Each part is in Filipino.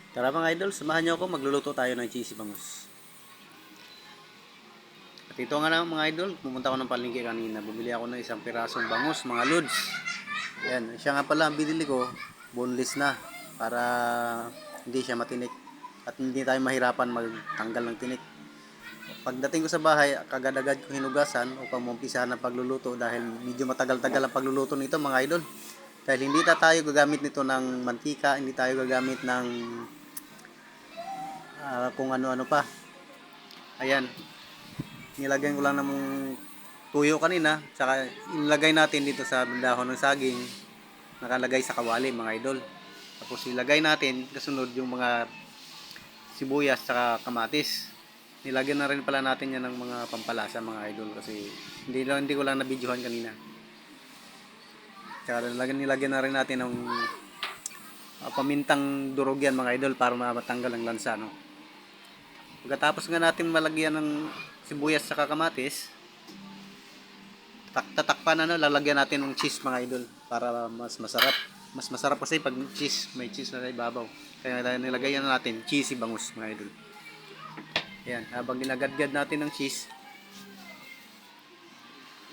Tara mga idol, samahan niyo ako, magluluto tayo ng cheesy bangus. At ito nga lang mga idol, pumunta ako ng palengke kanina. Bumili ako ng isang pirasong bangus, mga lods. Ayan, siya nga pala ang binili ko, boneless na. Para hindi siya matinik. At hindi tayo mahirapan magtanggal ng tinik. Pagdating ko sa bahay, kagad-agad ko hinugasan upang maumpisahan ang pagluluto dahil medyo matagal-tagal ang pagluluto nito mga idol. Dahil hindi tayo gagamit nito ng mantika, hindi tayo gagamit ng kung ano-ano pa. Ayan, nilagyan ko lang ng tuyo kanina, saka ilagay natin dito sa dahon ng saging, nakalagay sa kawali mga idol. Tapos ilagay natin kasunod yung mga sibuyas saka kamatis. Nilagyan na rin pala natin yan ng mga pampalasa mga idol kasi hindi ko lang na-videohan kanina. Saka nilagyan na rin natin ng pamintang durog yan mga idol para matanggal ang lansa, no. Pagkatapos nga natin malagyan ng sibuyas sa kamatis, tatakpan lalagyan natin ng cheese mga idol para mas masarap. Mas masarap kasi pag cheese, may cheese na sa ibabaw. Kaya nilagay na natin cheesy bangus mga idol. Ayan, habang ginagadgad natin ng cheese,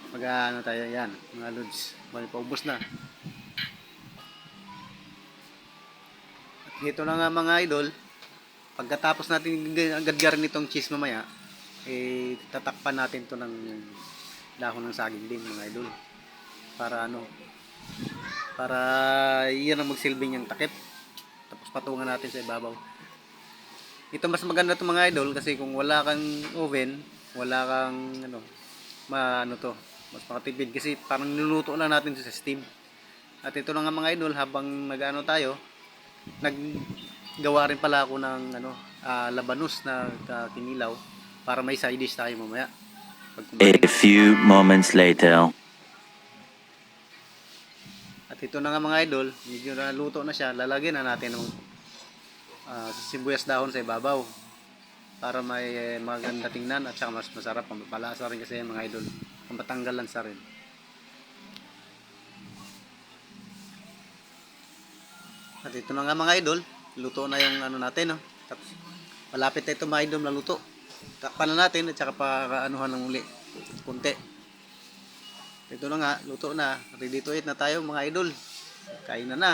mag-ano tayo yan, mga lods. Paubos na. At ito na nga mga idol, pagkatapos natin gadgarin itong cheese mamaya, tatakpan natin to ng dahon ng saging din mga idol. Para yan ang magsilbing yung takip. Tapos patungan natin sa ibabaw. Ito mas maganda to mga idol kasi kung wala kang oven, wala kang mas makatipid kasi parang niluluto lang natin sa steam. At ito na nga mga idol, habang tayo, naggawa rin pala ako ng labanos na kinilaw para may side dish tayo mamaya. A few moments later. At ito na nga mga idol, medyo naluto na siya. Lalagyan na natin ng sibuyas dahon sa ibabaw para may maganda tingnan at saka mas masarap. Palasa rin kasi mga idol, matanggal lansa rin. At ito na nga mga idol, luto na yung natin, no? Tapos malapit na ito mga idol na luto. Takpan na natin at saka pakaanuhan ng uli kunti. Ito na nga, luto na. Ready to eat na tayo mga idol. Kain na na.